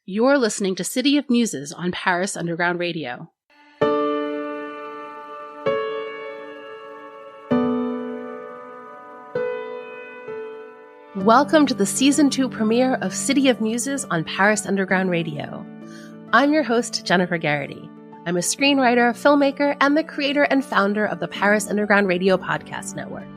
You're listening to City of Muses on Paris Underground Radio. Welcome to the Season 2 premiere of City of Muses on Paris Underground Radio. I'm your host, Jennifer Geraghty. I'm a screenwriter, filmmaker, and the creator and founder of the Paris Underground Radio podcast network.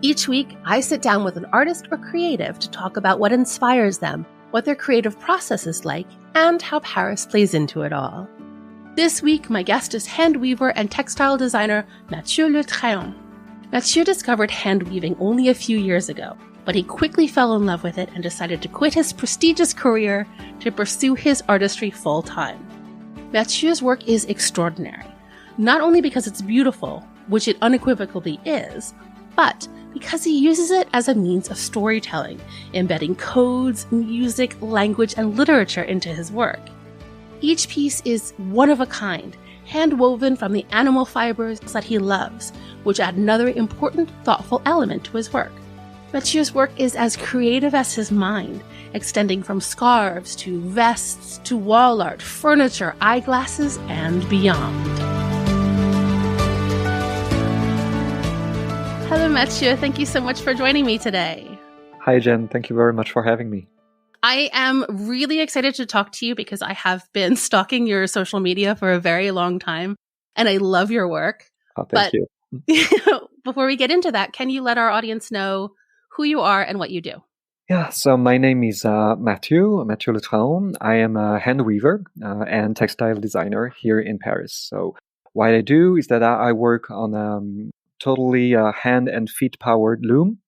Each week, I sit down with an artist or creative to talk about what inspires them, what their creative process is like, and how Paris plays into it all. This week, my guest is hand weaver and textile designer Mathieu Le Traon. Mathieu discovered hand weaving only a few years ago, but he quickly fell in love with it and decided to quit his prestigious career to pursue his artistry full-time. Mathieu's work is extraordinary, not only because it's beautiful, which it unequivocally is, but because he uses it as a means of storytelling, embedding codes, music, language, and literature into his work. Each piece is one of a kind, hand-woven from the animal fibers that he loves, which add another important, thoughtful element to his work. Mathieu's work is as creative as his mind, extending from scarves to vests to wall art, furniture, eyeglasses, and beyond. Hello, Mathieu. Thank you so much for joining me today. Hi, Jen. Thank you very much for having me. I am really excited to talk to you because I have been stalking your social media for a very long time, and I love your work. Oh, thank you. Before we get into that, can you let our audience know who you are and what you do? Yeah, so my name is Mathieu Le Traon. I am a hand weaver and textile designer here in Paris. So what I do is that I work on totally hand and feet powered loom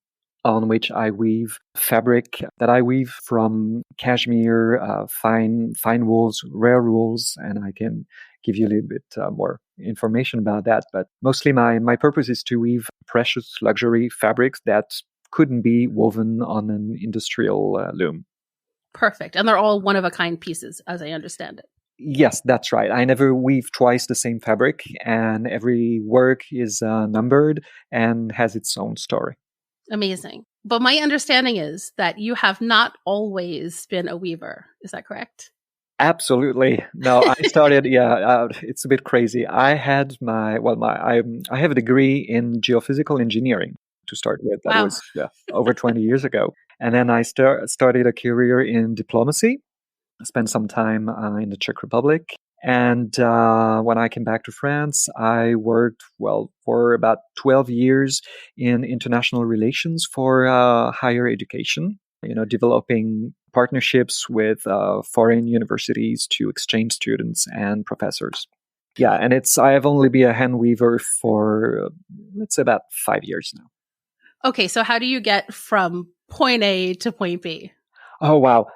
on which I weave fabric that I weave from cashmere, fine wools, rare wools, and I can give you a little bit more information about that. But mostly my purpose is to weave precious luxury fabrics that couldn't be woven on an industrial loom. Perfect. And they're all one-of-a-kind pieces, as I understand it. Yes, that's right. I never weave twice the same fabric, and every work is numbered and has its own story. Amazing. But my understanding is that you have not always been a weaver. Is that correct? Absolutely. No, I started, it's a bit crazy. I had I have a degree in geophysical engineering to start with. That was over 20 years ago. And then I started a career in diplomacy. I spent some time in the Czech Republic. And when I came back to France, I worked, for about 12 years in international relations for higher education, developing partnerships with foreign universities to exchange students and professors. Yeah, and I have only been a hand weaver for, let's say, about 5 years now. Okay, so how do you get from point A to point B? Oh, wow.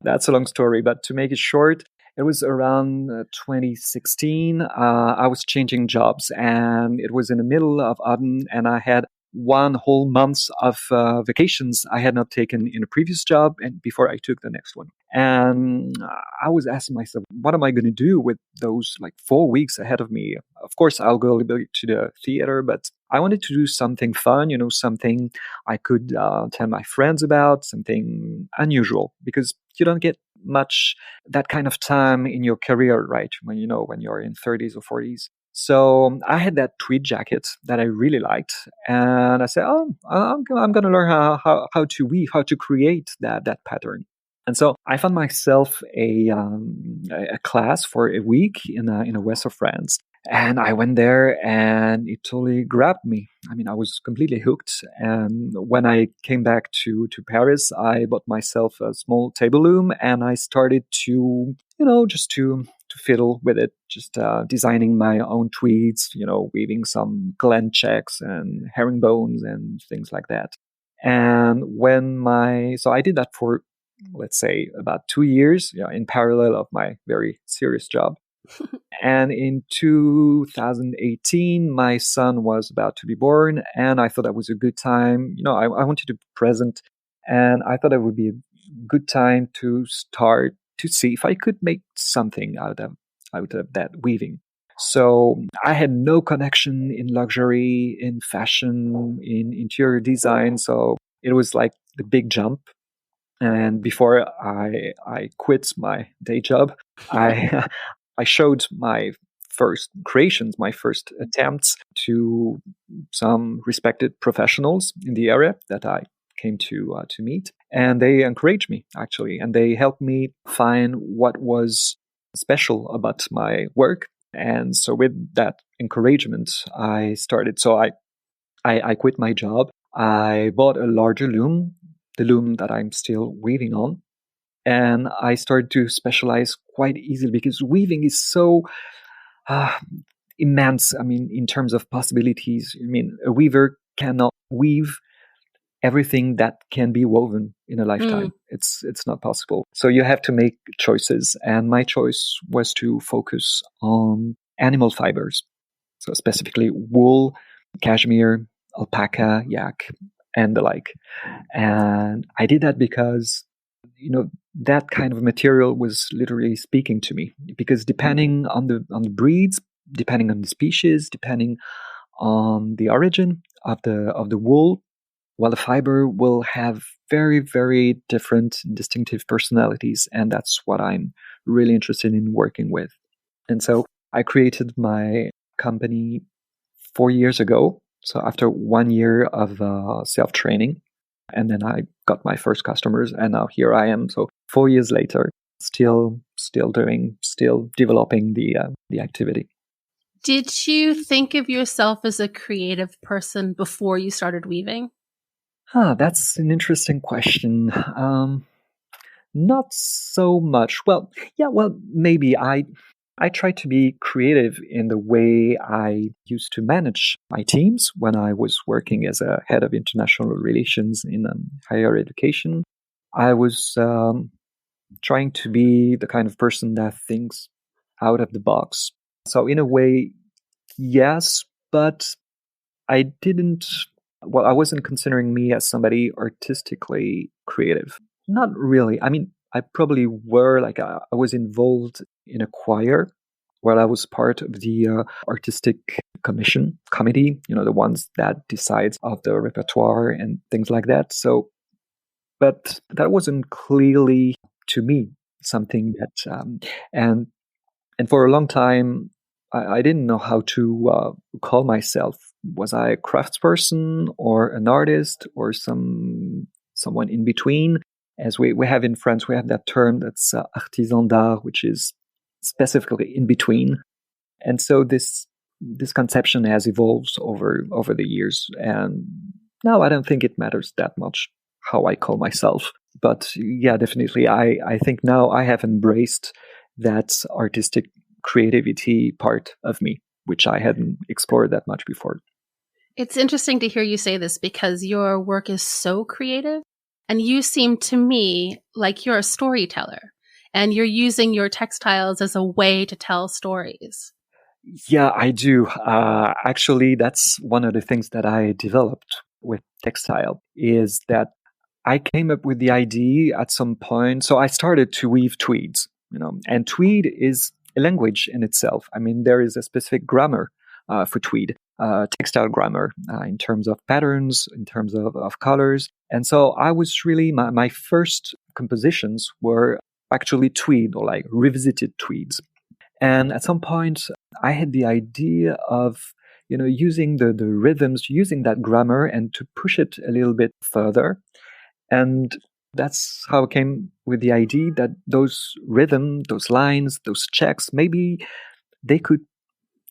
That's a long story, but to make it short, it was around 2016. I was changing jobs, and it was in the middle of autumn, and I had one whole month of vacations I had not taken in a previous job and before I took the next one. And I was asking myself, what am I going to do with those 4 weeks ahead of me? Of course, I'll go a little bit to the theater, but I wanted to do something fun, something I could tell my friends about, something unusual, because you don't get much that kind of time in your career, right? When you're in 30s or 40s. So I had that tweed jacket that I really liked, and I said, I'm going to learn how to weave, how to create that pattern. And so I found myself a class for a week in the west of France. And I went there and it totally grabbed me. I mean, I was completely hooked. And when I came back to Paris, I bought myself a small table loom and I started to, just to fiddle with it, just designing my own tweeds, weaving some glen checks and herringbones and things like that. And so I did that for, let's say, about 2 years, in parallel of my very serious job. And in 2018, my son was about to be born, and I thought that was a good time. I wanted to be present, and I thought it would be a good time to start to see if I could make something out of that weaving. So I had no connection in luxury, in fashion, in interior design. So it was like the big jump. And before I quit my day job, I I showed my first creations, my first attempts to some respected professionals in the area that I came to meet, and they encouraged me actually, and they helped me find what was special about my work. And so with that encouragement, I started. So I quit my job. I bought a larger loom, the loom that I'm still weaving on. And I started to specialize quite easily because weaving is so uh, immense. I mean, in terms of possibilities, I mean, a weaver cannot weave everything that can be woven in a lifetime. It's not possible. So you have to make choices. And my choice was to focus on animal fibers. So specifically wool, cashmere, alpaca, yak, and the like. And I did that because, that kind of material was literally speaking to me. Because depending on the breeds, depending on the species, depending on the origin of the wool, well, the fiber will have very, very different, distinctive personalities, and that's what I'm really interested in working with. And so I created my company 4 years ago. So after 1 year of self-training, and then I got my first customers, and now here I am. So 4 years later, still developing the activity. Did you think of yourself as a creative person before you started weaving? That's an interesting question. Not so much. Well, yeah, maybe I try to be creative in the way I used to manage my teams when I was working as a head of international relations in higher education. I was trying to be the kind of person that thinks out of the box. So in a way, yes, but I didn't. Well, I wasn't considering me as somebody artistically creative. Not really. I mean, I probably were, like, I was involved in a choir where I was part of the artistic committee, the ones that decides of the repertoire and things like that. So, but that wasn't clearly to me something that, and for a long time, I didn't know how to call myself. Was I a craftsperson or an artist or someone in between? As we have in France, we have that term that's artisan d'art, which is specifically in between. And so this conception has evolved over the years. And now I don't think it matters that much how I call myself. But yeah, definitely, I think now I have embraced that artistic creativity part of me, which I hadn't explored that much before. It's interesting to hear you say this because your work is so creative, and you seem to me like you're a storyteller, and you're using your textiles as a way to tell stories. Yeah, I do. Actually, that's one of the things that I developed with Textile is that I came up with the idea at some point. So I started to weave tweeds, and tweed is a language in itself. I mean, there is a specific grammar for tweed, textile grammar in terms of patterns, in terms of colors. And so I was really, my first compositions were actually tweed or like revisited tweeds. And at some point, I had the idea of, using the rhythms, using that grammar and to push it a little bit further. And that's how I came with the idea that those rhythm, those lines, those checks, maybe they could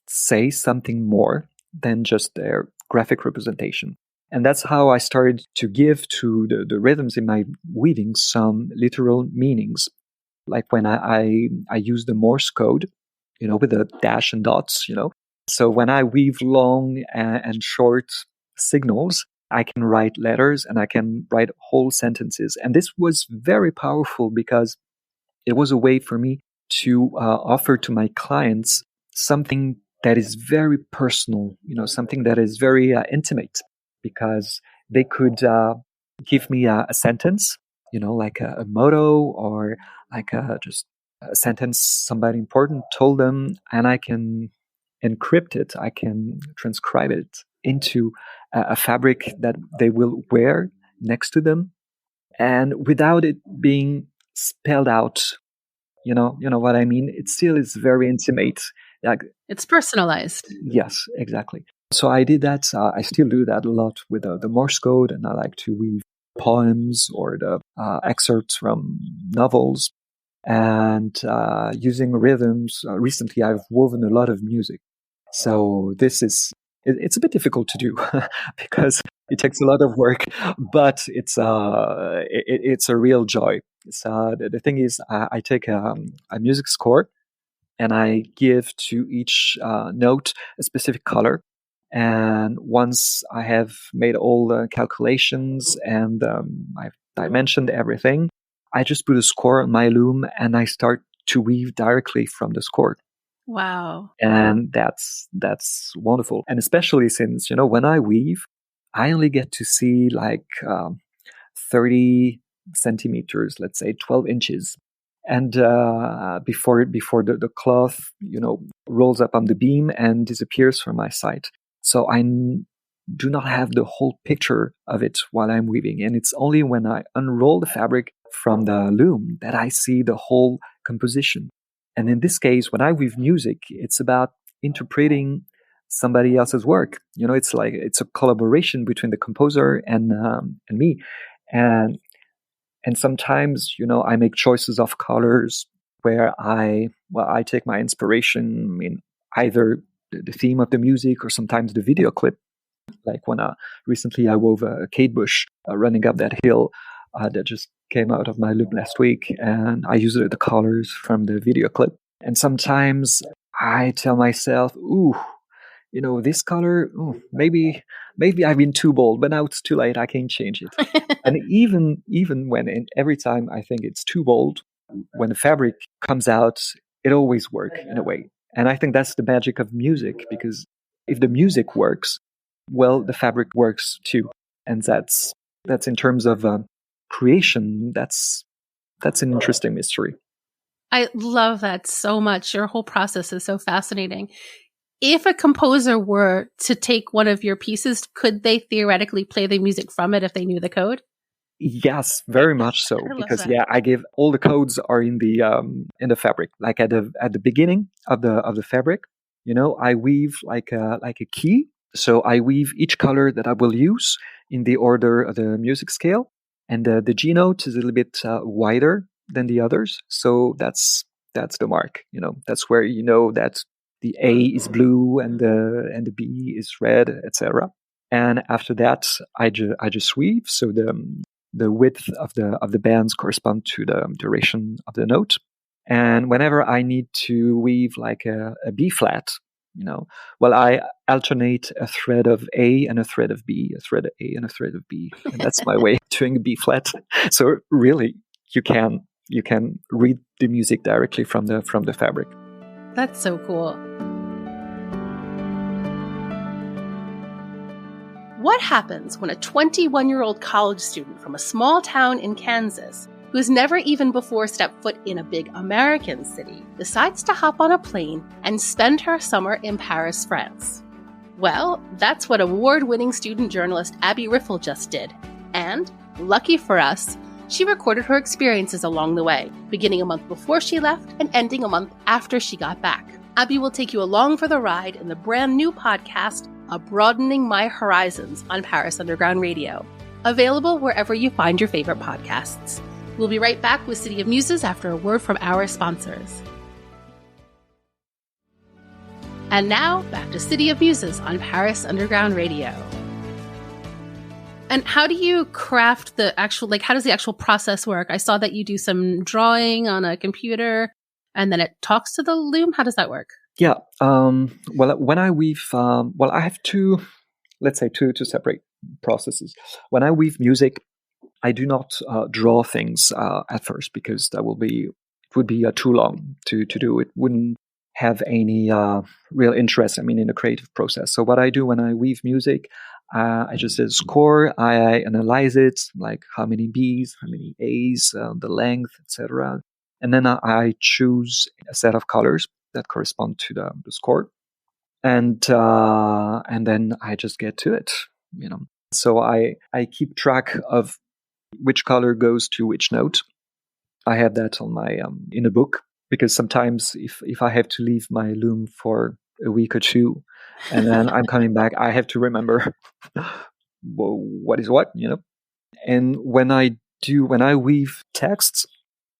say something more than just their graphic representation. And that's how I started to give to the rhythms in my weaving some literal meanings. Like when I use the Morse code, with the dash and dots, So when I weave long and short signals, I can write letters and I can write whole sentences. And this was very powerful because it was a way for me to offer to my clients something that is very personal, something that is very intimate, because they could give me a sentence, like a motto or like just a sentence somebody important told them, and I can encrypt it, I can transcribe it into a fabric that they will wear next to them. and without it being spelled out. You know what I mean? It still is very intimate. Like, it's personalized. Yes, exactly. So I did that. I still do that a lot with the Morse code, and I like to weave poems or the excerpts from novels, and using rhythms. Recently, I've woven a lot of music. So it's a bit difficult to do because it takes a lot of work, but it's a real joy. The thing is, I take a music score and I give to each note a specific color. And once I have made all the calculations and I've dimensioned everything, I just put a score on my loom and I start to weave directly from the score. Wow. And that's wonderful. And especially since, when I weave, I only get to see like 30 centimeters, let's say 12 inches. And before the cloth, rolls up on the beam and disappears from my sight. So I do not have the whole picture of it while I'm weaving. And it's only when I unroll the fabric from the loom that I see the whole composition. And in this case, when I weave music, it's about interpreting somebody else's work. It's like it's a collaboration between the composer and me. And sometimes, I make choices of colors where I take my inspiration in either the theme of the music or sometimes the video clip. Like when recently I wove a Kate Bush running up that hill that just came out of my loom last week, and I used the colors from the video clip. And sometimes I tell myself, ooh, this color, maybe I've been too bold, but now it's too late. I can't change it. And even when, and every time I think it's too bold, when the fabric comes out, it always works in a way. And I think that's the magic of music, because if the music works, well, the fabric works too. And that's in terms of creation, that's an interesting mystery. I love that so much. Your whole process is so fascinating. If a composer were to take one of your pieces, could they theoretically play the music from it if they knew the code? Yes, very much so. Because I give all the codes are in the fabric. Like at the beginning of the fabric, I weave like a key. So I weave each color that I will use in the order of the music scale, and the G note is a little bit wider than the others. So that's the mark. That's where that the A is blue and the B is red, etc. And after that, I just weave. So the width of the bands correspond to the duration of the note. And whenever I need to weave like a B flat, I alternate a thread of A and a thread of B, a thread of A and a thread of B, and that's my way of doing a B flat. So really, you can read the music directly from the fabric. That's so cool. What happens when a 21-year-old college student from a small town in Kansas, who's never even before stepped foot in a big American city, decides to hop on a plane and spend her summer in Paris, France? Well, that's what award-winning student journalist Abby Riffle just did. And, lucky for us, she recorded her experiences along the way, beginning a month before she left and ending a month after she got back. Abby will take you along for the ride in the brand new podcast, A Broadening My Horizons on Paris Underground Radio, available wherever you find your favorite podcasts. We'll be right back with City of Muses after a word from our sponsors. And now, back to City of Muses on Paris Underground Radio. And how do you craft the actual, how does the actual process work? I saw that you do some drawing on a computer and then it talks to the loom. How does that work? Yeah. When I weave, I have two separate processes. When I weave music, I do not draw things at first, because it would be too long to do. It wouldn't have any real interest, in the creative process. So what I do when I weave music, I just score, I analyze it, like how many Bs, how many As, the length, etc. And then I choose a set of colors that correspond to the score. And then I just get to it, So I keep track of which color goes to which note. I have that on my in a book, because sometimes if I have to leave my loom for a week or two, and then I'm coming back, I have to remember what is what, And when I weave texts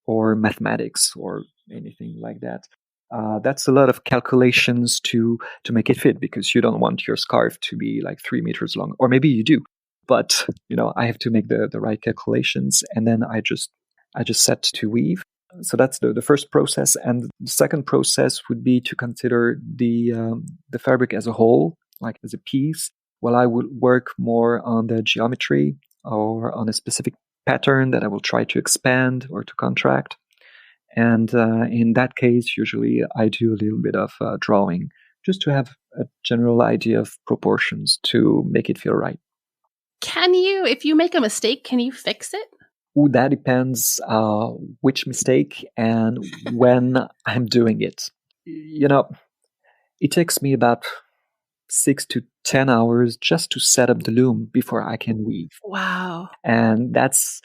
or mathematics or anything like that, that's a lot of calculations to make it fit, because you don't want your scarf to be like 3 meters long, or maybe you do, but I have to make the right calculations, and then I just set to weave. So that's the first process, and the second process would be to consider the fabric as a whole, like as a piece. Well, I would work more on the geometry or on a specific pattern that I will try to expand or to contract. And in that case, usually I do a little bit of drawing, just to have a general idea of proportions to make it feel right. Can you, if you make a mistake, can you fix it? Ooh, that depends which mistake and when I'm doing it. It takes me about 6 to 10 hours just to set up the loom before I can weave. Wow. And that's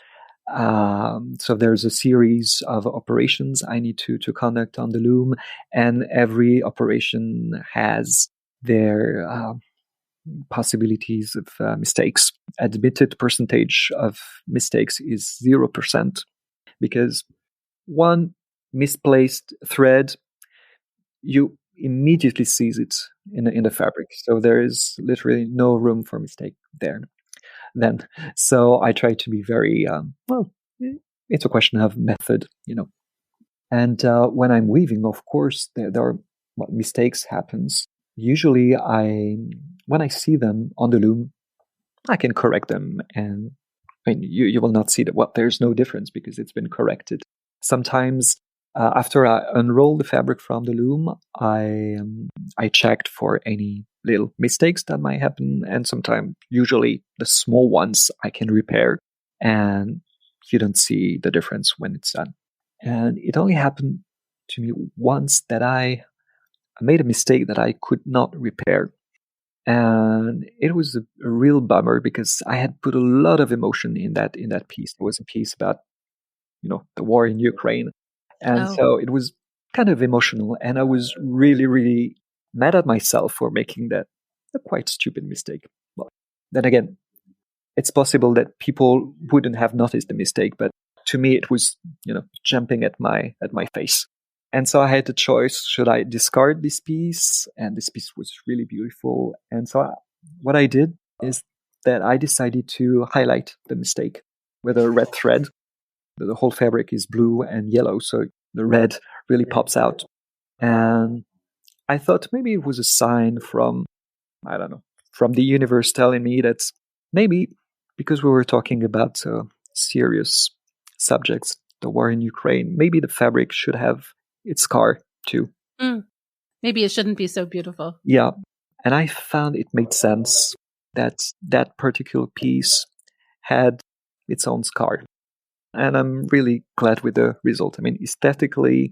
so there's a series of operations I need to conduct on the loom, and every operation has their possibilities of mistakes. Admitted percentage of mistakes is 0%, because one misplaced thread, you immediately sees it in the fabric. So there is literally no room for mistake there. Then, so I try to be very it's a question of method, And when I'm weaving, of course, there are mistakes happens. Usually, when I see them on the loom, I can correct them, and you will not see that. Well, there's no difference because it's been corrected. Sometimes, after I unroll the fabric from the loom, I checked for any little mistakes that might happen, and sometimes, usually the small ones, I can repair, and you don't see the difference when it's done. And it only happened to me once that I made a mistake that I could not repair, and it was a real bummer, because I had put a lot of emotion in that piece. It was a piece about the war in Ukraine, and so it was kind of emotional, and I was really, really mad at myself for making that a quite stupid mistake. Well, then again, it's possible that people wouldn't have noticed the mistake, but to me it was jumping at my face. And so I had the choice: should I discard this piece? And this piece was really beautiful. And so what I did is that I decided to highlight the mistake with a red thread. The whole fabric is blue and yellow, so the red really pops out. And I thought maybe it was a sign from the universe telling me that maybe, because we were talking about serious subjects, the war in Ukraine, maybe the fabric should have its scar too. Maybe it shouldn't be so beautiful. Yeah. And I found it made sense that that particular piece had its own scar. And I'm really glad with the result. I mean, aesthetically,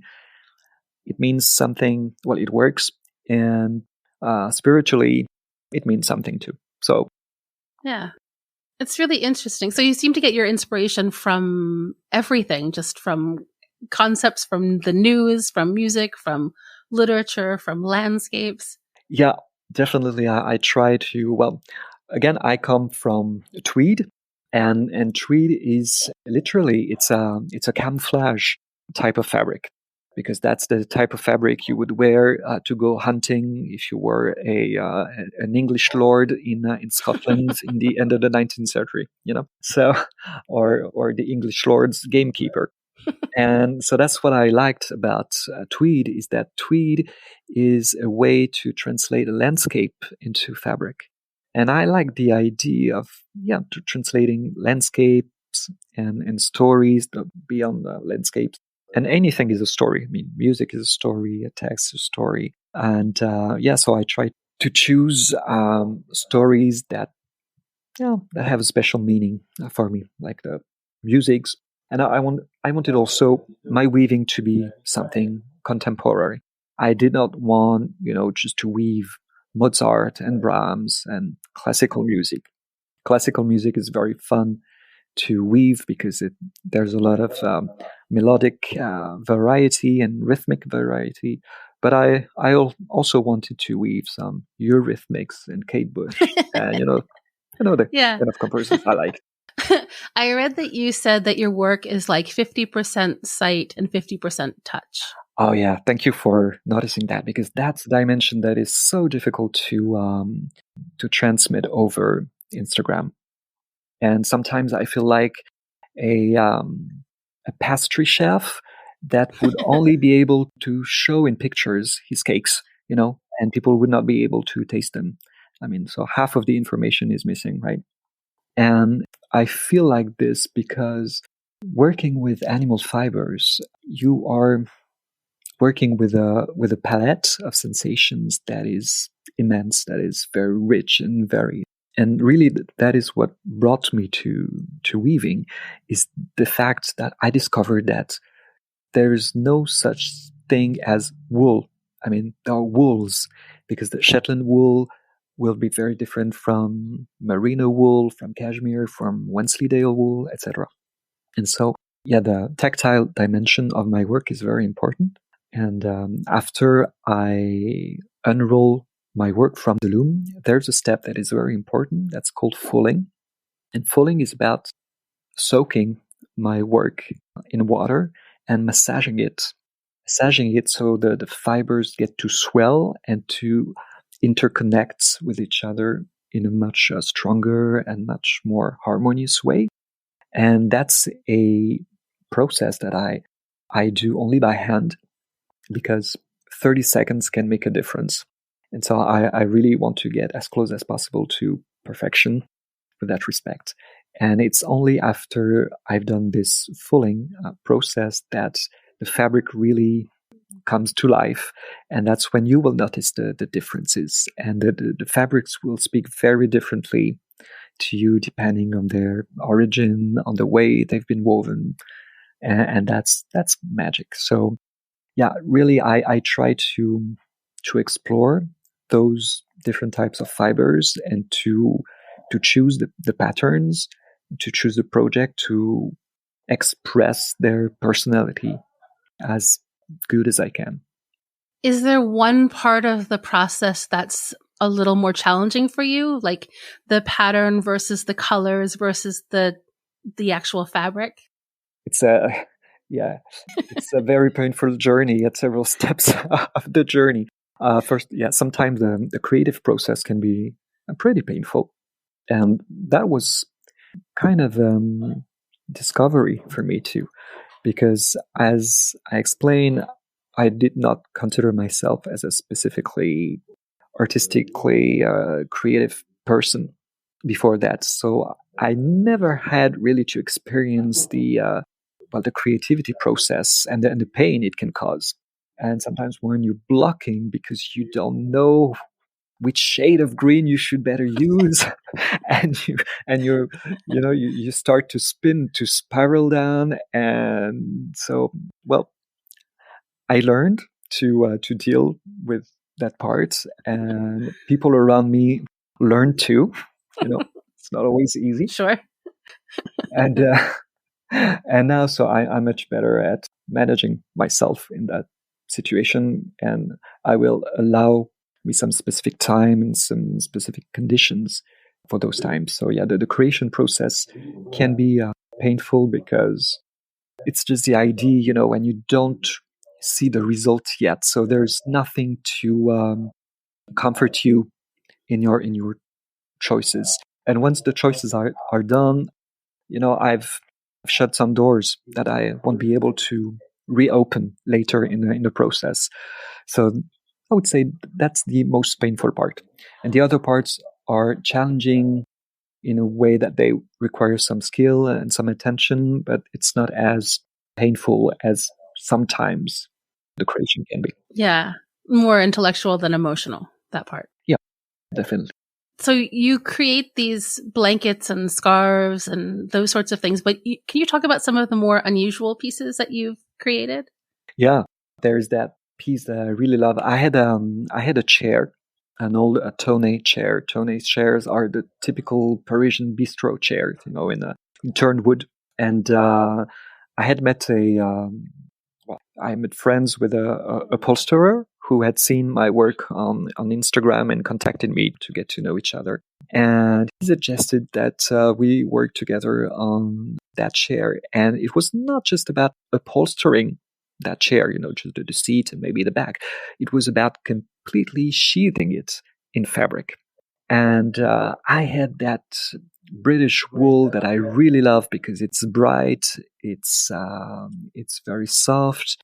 it means something. Well, it works. And spiritually, it means something too. So, yeah. It's really interesting. So you seem to get your inspiration from everything, just from concepts from the news, from music, from literature, from landscapes. Yeah, definitely. I try to, well, again, I come from tweed, and tweed is literally, it's a camouflage type of fabric, because that's the type of fabric you would wear to go hunting if you were an English lord in Scotland in the end of the 19th century, so, or the English lord's gamekeeper. And so that's what I liked about tweed, is that tweed is a way to translate a landscape into fabric. And I like the idea of, translating landscapes and stories beyond the landscapes. And anything is a story. I mean, music is a story, a text is a story. And so I try to choose stories that have a special meaning for me, like the musics. And I wanted also my weaving to be something contemporary. I did not want, just to weave Mozart and Brahms and classical music. Classical music is very fun to weave because there's a lot of melodic variety and rhythmic variety. But I also wanted to weave some Eurythmics and Kate Bush, and the Yeah. kind of composers I like. I read that you said that your work is like 50% sight and 50% touch. Oh yeah, thank you for noticing that, because that's a dimension that is so difficult to transmit over Instagram. And sometimes I feel like a pastry chef that would only be able to show in pictures his cakes, and people would not be able to taste them. I mean, so half of the information is missing, right? And I feel like this because working with animal fibers, you are working with a palette of sensations that is immense, that is very rich and varied. And really, that is what brought me to weaving, is the fact that I discovered that there is no such thing as wool. I mean, there are wools, because the Shetland wool will be very different from merino wool, from cashmere, from Wensleydale wool, etc. And so, yeah, the tactile dimension of my work is very important. And after I unroll my work from the loom, there's a step that is very important that's called fulling. And fulling is about soaking my work in water and massaging it so the fibers get to swell and to interconnect with each other in a much stronger and much more harmonious way. And that's a process that I do only by hand, because 30 seconds can make a difference. And so I really want to get as close as possible to perfection with that respect. And it's only after I've done this fulling process that the fabric really comes to life. And that's when you will notice the differences. And the fabrics will speak very differently to you depending on their origin, on the way they've been woven. And that's magic. So yeah, really, I try to explore those different types of fibers and to choose the patterns, to choose the project, to express their personality as good as I can. Is there one part of the process that's a little more challenging for you, like the pattern versus the colors versus the actual fabric? It's a very painful journey at several steps of the journey. First, sometimes the creative process can be pretty painful, and that was kind of discovery for me too, because as I explained, I did not consider myself as a specifically artistically creative person before that. So I never had really to experience the creativity process and the pain it can cause. And sometimes when you're blocking because you don't know which shade of green you should better use, and you start to spiral down. And so, well, I learned to deal with that part, and people around me learned too. It's not always easy. Sure. And and now, so I'm much better at managing myself in that situation, and I will allow me some specific time and some specific conditions for those times. So yeah, the creation process can be painful because it's just the idea, when you don't see the result yet. So there's nothing to comfort you in your choices. And once the choices are done, I've shut some doors that I won't be able to reopen later in the process. So I would say that's the most painful part. And the other parts are challenging in a way that they require some skill and some attention, but it's not as painful as sometimes the creation can be. Yeah, more intellectual than emotional, that part. Yeah, definitely. So you create these blankets and scarves and those sorts of things, but can you talk about some of the more unusual pieces that you've created? Yeah, there's that piece that I really love. I had a chair, an old tonneau chair. Tonneau chairs are the typical Parisian bistro chairs, in turned wood. And I had met I met friends with a upholsterer who had seen my work on Instagram and contacted me to get to know each other. And he suggested that we work together on that chair. And it was not just about upholstering that chair, just the seat and maybe the back. It was about completely sheathing it in fabric. And I had that British wool that I really love because it's bright, it's very soft,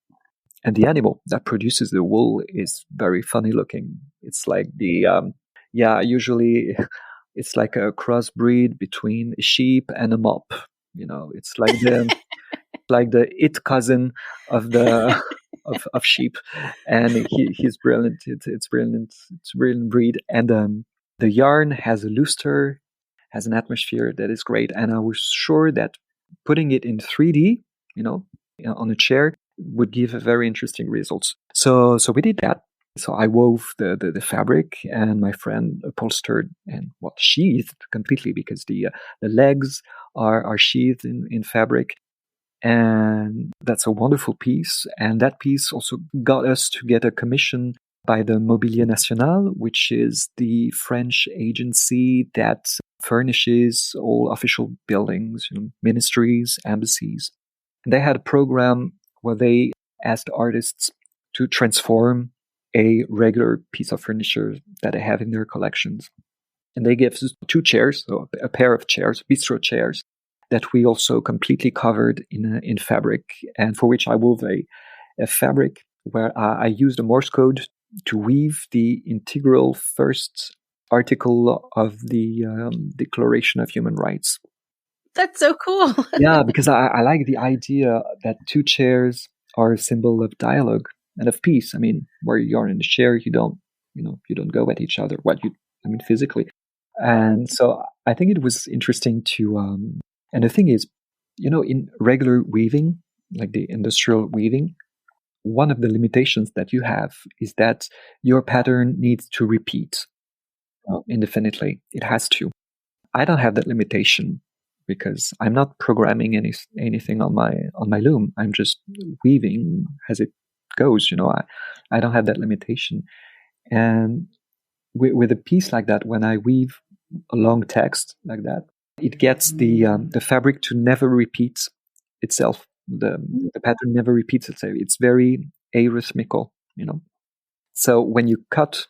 and the animal that produces the wool is very funny looking. It's like usually it's like a crossbreed between a sheep and a mop. It's like the it cousin of the of sheep, and he's brilliant. It's brilliant. It's a brilliant breed, and the yarn has a luster, has an atmosphere that is great. And I was sure that putting it in 3D, on a chair would give very interesting results. So we did that. So I wove the fabric, and my friend upholstered and sheathed completely, because the legs are sheathed in fabric. And that's a wonderful piece. And that piece also got us to get a commission by the Mobilier National, which is the French agency that furnishes all official buildings, ministries, embassies. And they had a program where they asked artists to transform a regular piece of furniture that they have in their collections. And they gave us 2 chairs, so a pair of chairs, bistro chairs, that we also completely covered in fabric, and for which I wove a fabric where I used a Morse code to weave the integral first article of the Declaration of Human Rights. That's so cool. Yeah, because I like the idea that 2 chairs are a symbol of dialogue and of peace. I mean, where you're in the chair, you don't go at each other. Physically. And so I think it was interesting to, and the thing is, in regular weaving, like the industrial weaving, one of the limitations that you have is that your pattern needs to repeat indefinitely. It has to. I don't have that limitation because I'm not programming anything on my loom. I'm just weaving as it goes. I don't have that limitation. And with a piece like that, when I weave a long text like that, it gets the fabric to never repeat itself. The pattern never repeats itself. It's very arithmetical, So when you cut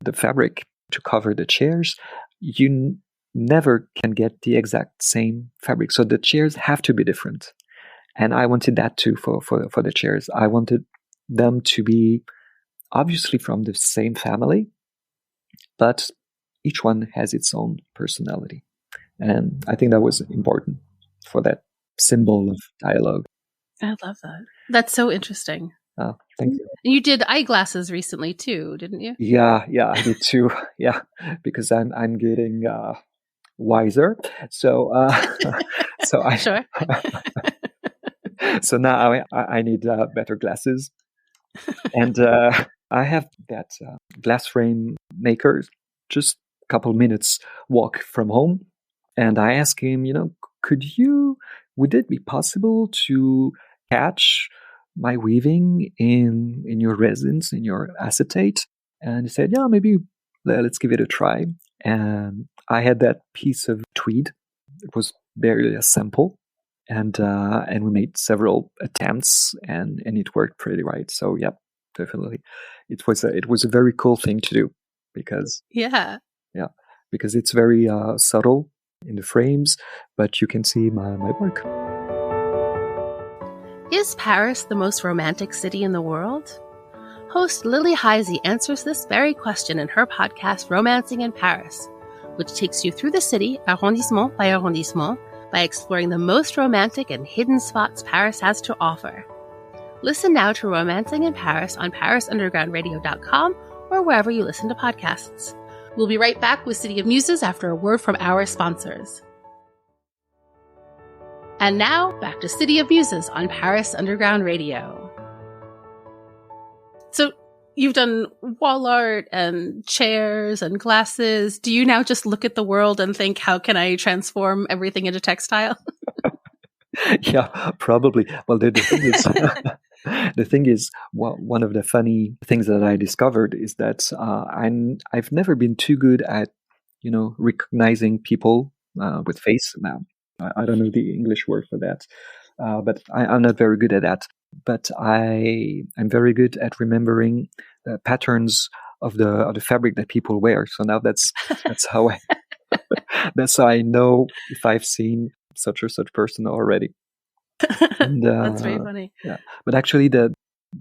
the fabric to cover the chairs, you never can get the exact same fabric. So the chairs have to be different. And I wanted that too for the chairs. I wanted them to be obviously from the same family, but each one has its own personality. And I think that was important for that symbol of dialogue. I love that. That's so interesting. Oh, thank you. You did eyeglasses recently too, didn't you? Yeah, I did too. Yeah, because I'm getting wiser. So I Sure. So now I need better glasses, and I have that glass frame maker just a couple minutes walk from home, and I asked him, would it be possible to catch my weaving in your residence, in your acetate? And he said, yeah, maybe let's give it a try. And I had that piece of tweed. It was barely a sample. And we made several attempts, and it worked pretty right. So yeah, definitely, it was a very cool thing to do because because it's very subtle in the frames, but you can see my work. Is Paris the most romantic city in the world? Host Lily Heisey answers this very question in her podcast Romancing in Paris, which takes you through the city, arrondissement by arrondissement, by exploring the most romantic and hidden spots Paris has to offer. Listen now to Romancing in Paris on parisundergroundradio.com or wherever you listen to podcasts. We'll be right back with City of Muses after a word from our sponsors. And now, back to City of Muses on Paris Underground Radio. So, you've done wall art and chairs and glasses. Do you now just look at the world and think, how can I transform everything into textile? Yeah, probably. Well, the thing is, the thing is, one of the funny things that I discovered is that I've never been too good at, recognizing people with face. Now, I don't know the English word for that, but I'm not very good at that. But I'm very good at remembering the patterns of the fabric that people wear. So now that's how that's how I know if I've seen such or such person already. And, That's very funny. Yeah, but actually,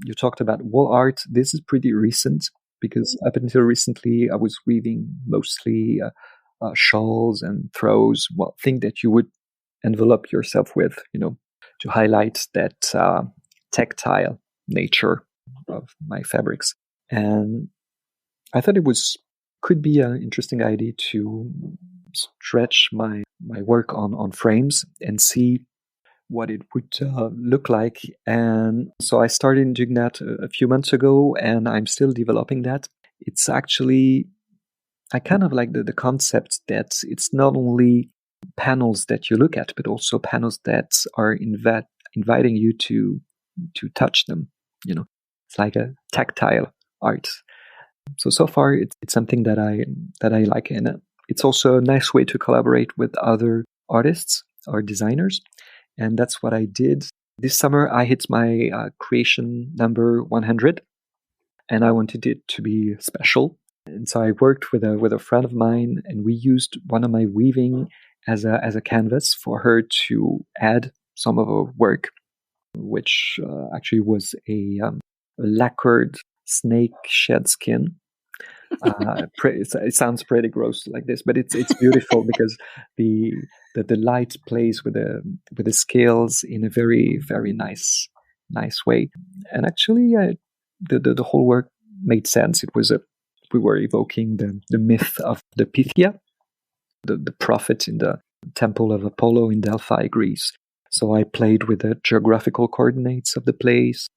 you talked about wall art. This is pretty recent because up until recently, I was weaving mostly shawls and throws. Well, thing that you would envelop yourself with, to highlight that tactile nature of my fabrics. And I thought could be an interesting idea to stretch my work on frames and see what it would look like. And so I started doing that a few months ago, and I'm still developing that. It's actually, I kind of like the concept that it's not only panels that you look at, but also panels that are inviting you to touch them. It's like a tactile art. So far, it's something that I like, and it's also a nice way to collaborate with other artists or designers. And that's what I did. This summer, I hit my creation number 100, and I wanted it to be special. And so I worked with a friend of mine, and we used one of my weaving as a canvas for her to add some of her work, which actually was a lacquered snake shed skin. It sounds pretty gross like this, but it's beautiful because the light plays with the scales in a very, very nice way. And actually, the whole work made sense. We were evoking the myth of the Pythia, the prophet in the temple of Apollo in Delphi, Greece. So I played with the geographical coordinates of the place.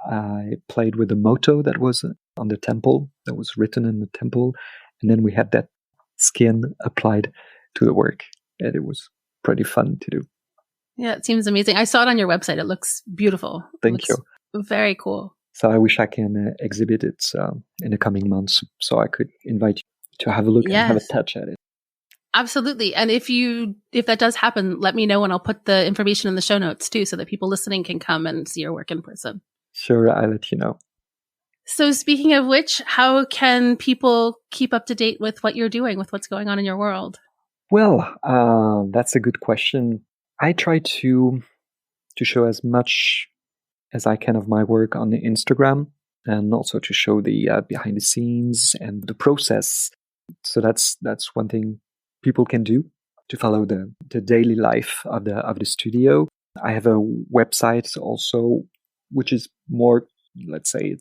I played with the motto that was on the temple, that was written in the temple, and then we had that skin applied to the work, and it was pretty fun to do. Yeah, it seems amazing. I saw it on your website. It looks beautiful. Thank you. Very cool. So I wish I can exhibit it in the coming months, so I could invite you to have a look and have a touch at it. Absolutely. And if that does happen, let me know, and I'll put the information in the show notes too, so that people listening can come and see your work in person. Sure, I'll let you know. So speaking of which, how can people keep up to date with what you're doing, with what's going on in your world? Well, that's a good question. I try to show as much as I can of my work on the Instagram, and also to show the behind the scenes and the process. So that's one thing people can do to follow the daily life of the studio. I have a website also, which is more, let's say,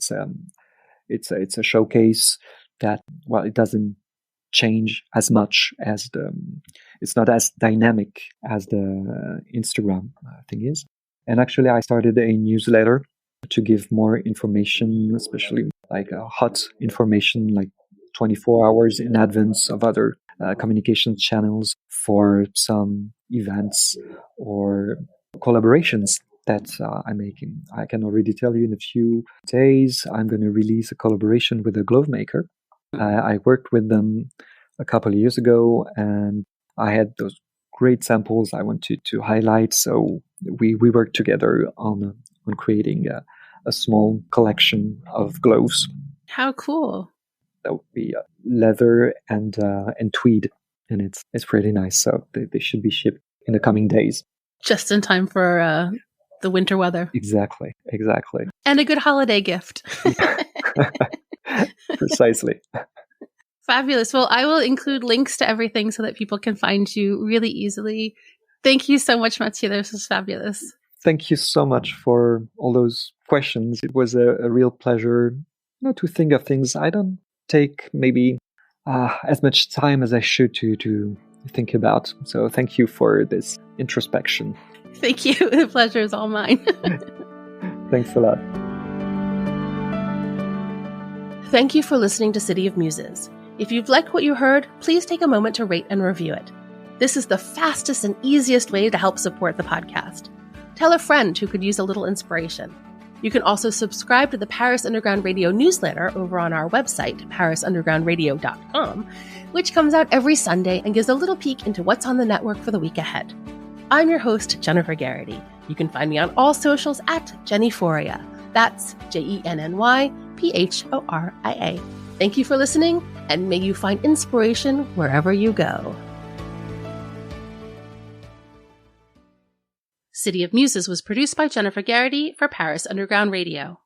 it's a showcase that, well, it doesn't change as much as it's not as dynamic as the Instagram thing is. And actually, I started a newsletter to give more information, especially like hot information, like 24 hours in advance of other communication channels for some events or collaborations that I'm making. I can already tell you in a few days, I'm going to release a collaboration with a glove maker. I worked with them a couple of years ago, and I had those great samples I wanted to highlight. So we worked together on creating a small collection of gloves. How cool! That would be leather and tweed, and it's pretty nice. So they should be shipped in the coming days, just in time for the winter weather. Exactly. And a good holiday gift. Precisely. Fabulous. Well, I will include links to everything so that people can find you really easily. Thank you so much, Mathieu. This was fabulous. Thank you so much for all those questions. It was a real pleasure to think of things. I don't take maybe as much time as I should to think about. So thank you for this introspection. Thank you. The pleasure is all mine. Thanks a lot. Thank you for listening to City of Muses. If you've liked what you heard, please take a moment to rate and review it. This is the fastest and easiest way to help support the podcast. Tell a friend who could use a little inspiration. You can also subscribe to the Paris Underground Radio newsletter over on our website, parisundergroundradio.com, which comes out every Sunday and gives a little peek into what's on the network for the week ahead. I'm your host, Jennifer Geraghty. You can find me on all socials at Jennyphoria. That's JennyPhoria. Thank you for listening, and may you find inspiration wherever you go. City of Muses was produced by Jennifer Geraghty for Paris Underground Radio.